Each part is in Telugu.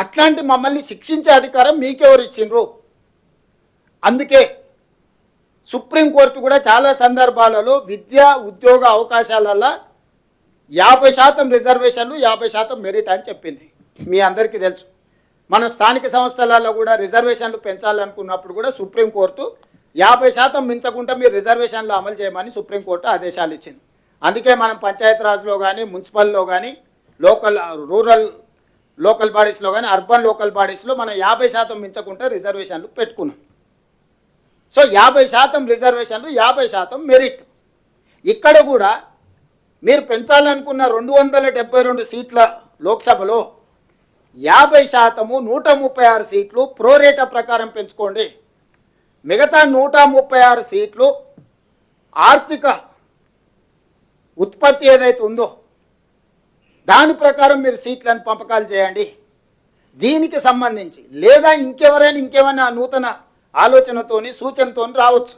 అట్లాంటి మమ్మల్ని శిక్షించే అధికారం మీకెవరు ఇచ్చిండ్రు? అందుకే సుప్రీంకోర్టు కూడా చాలా సందర్భాలలో విద్యా ఉద్యోగ అవకాశాలలో 50% రిజర్వేషన్లు 50% మెరిట్ అని చెప్పింది. మీ అందరికీ తెలుసు. మన స్థానిక సంస్థలలో కూడా రిజర్వేషన్లు పెంచాలనుకున్నప్పుడు కూడా సుప్రీంకోర్టు 50% మించకుండా మీరు రిజర్వేషన్లు అమలు చేయమని సుప్రీంకోర్టు ఆదేశాలు ఇచ్చింది. అందుకే మనం పంచాయతీరాజ్లో కానీ మున్సిపల్లో కానీ రూరల్ లోకల్ బాడీస్లో కానీ అర్బన్ లోకల్ బాడీస్లో మనం 50% మించకుండా రిజర్వేషన్లు పెట్టుకున్నాం. సో 50% రిజర్వేషన్లు 50% మెరిట్. ఇక్కడ కూడా మీరు పెంచాలనుకున్న 272 సీట్ల లోక్సభలో 50% 136 సీట్లు ప్రోరేటా ప్రకారం పెంచుకోండి. మిగతా 136 సీట్లు ఆర్థిక ఉత్పత్తి ఏదైతే ఉందో దాని ప్రకారం మీరు సీట్లను పంపకాలు చేయండి. దీనికి సంబంధించి లేదా ఇంకేమైనా నూతన ఆలోచనతోని సూచనతోని రావచ్చు.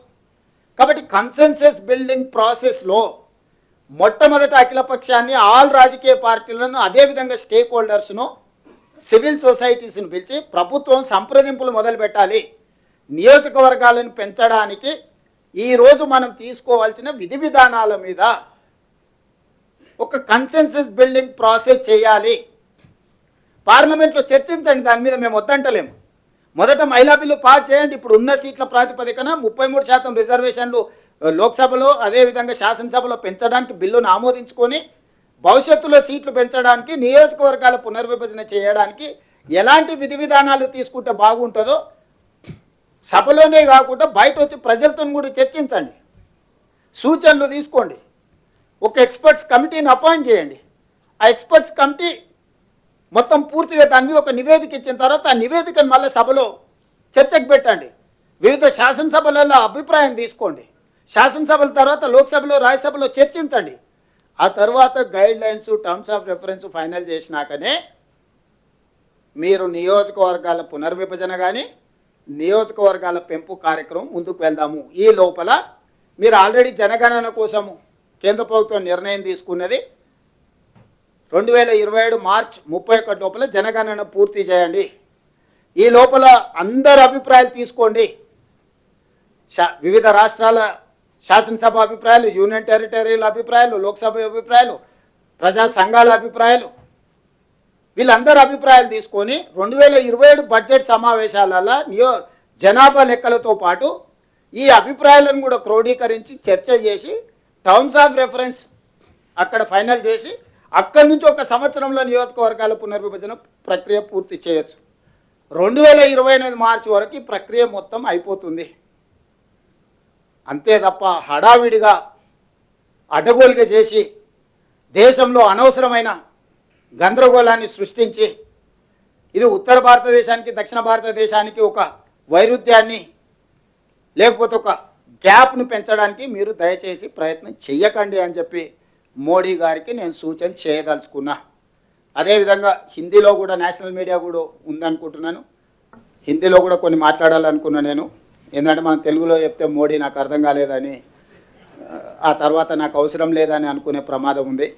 కాబట్టి కన్సెన్సస్ బిల్డింగ్ ప్రాసెస్లో మొట్టమొదట అఖిలపక్షాన్ని ఆల్ రాజకీయ పార్టీలను అదేవిధంగా స్టేక్ హోల్డర్స్ను సివిల్ సొసైటీస్ను పిలిచి ప్రభుత్వం సంప్రదింపులు మొదలు పెట్టాలి. నియోజకవర్గాలను పెంచడానికి ఈరోజు మనం తీసుకోవాల్సిన విధి విధానాల మీద ఒక కన్సెన్సస్ బిల్డింగ్ ప్రాసెస్ చేయాలి. పార్లమెంట్లో చర్చించండి. దాని మీద మేము వద్దంటలేము. మొదట మహిళా బిల్లు పాస్ చేయండి. ఇప్పుడు ఉన్న సీట్ల ప్రాతిపదికన 33% రిజర్వేషన్లు లోక్సభలో అదేవిధంగా శాసనసభలో పెంచడానికి బిల్లును ఆమోదించుకొని భవిష్యత్తులో సీట్లు పెంచడానికి నియోజకవర్గాల పునర్విభజన చేయడానికి ఎలాంటి విధి విధానాలు తీసుకుంటే బాగుంటుందో సభలోనే కాకుండా బయట వచ్చి ప్రజలతో కూడా చర్చించండి. సూచనలు తీసుకోండి. ఒక ఎక్స్పర్ట్స్ కమిటీని అపాయింట్ చేయండి. ఆ ఎక్స్పర్ట్స్ కమిటీ మొత్తం పూర్తిగా దాని మీద ఒక నివేదిక ఇచ్చిన తర్వాత ఆ నివేదికను మళ్ళీ సభలో చర్చకు పెట్టండి. వివిధ శాసనసభలలో అభిప్రాయం తీసుకోండి. శాసనసభల తర్వాత లోక్సభలో రాజ్యసభలో చర్చించండి. ఆ తర్వాత guide lines terms of reference final చేసినాకనే మీరు నియోజకవర్గాల పునర్విభజన కానీ నియోజకవర్గాల పెంపు కార్యక్రమం ముందుకు వెళ్దాము. ఈ లోపల మీరు ఆల్రెడీ జనగణన కోసము కేంద్ర ప్రభుత్వం నిర్ణయం తీసుకున్నది 2027 మార్చ్ 31 లోపల జనగణన పూర్తి చేయండి. ఈ లోపల అందరి అభిప్రాయాలు తీసుకోండి. వివిధ రాష్ట్రాల శాసనసభ అభిప్రాయాలు, యూనియన్ టెరిటరీల అభిప్రాయాలు, లోక్సభ అభిప్రాయాలు, ప్రజా సంఘాల అభిప్రాయాలు, వీళ్ళందరి అభిప్రాయాలు తీసుకొని 2027 బడ్జెట్ సమావేశాలలో జనాభా లెక్కలతో పాటు ఈ అభిప్రాయాలను కూడా క్రోడీకరించి చర్చ చేసి టర్మ్స్ ఆఫ్ రెఫరెన్స్ అక్కడ ఫైనల్ చేసి అక్కడి నుంచి ఒక సంవత్సరంలో నియోజకవర్గాల పునర్విభజన ప్రక్రియ పూర్తి చేయొచ్చు. 2028 మార్చి వరకు ఈ ప్రక్రియ మొత్తం అయిపోతుంది. అంతే తప్ప హడావిడిగా అడ్డగోలుగా చేసి దేశంలో అనవసరమైన గందరగోళాన్ని సృష్టించి ఇది ఉత్తర భారతదేశానికి దక్షిణ భారతదేశానికి ఒక వైరుధ్యాన్ని లేకపోతే ఒక గ్యాప్ను పెంచడానికి మీరు దయచేసి ప్రయత్నం చెయ్యకండి అని చెప్పి మోడీ గారికి నేను సూచన చేయదలుచుకున్నా. అదేవిధంగా హిందీలో కూడా నేషనల్ మీడియా కూడా ఉందనుకుంటున్నాను. హిందీలో కూడా కొన్ని మాట్లాడాలనుకున్నా నేను. ఎందుకంటే మనం తెలుగులో చెప్తే మోడీ నాకు అర్థం కాలేదని ఆ తర్వాత నాకు అవసరం లేదని అనుకునే ప్రమాదం ఉంది.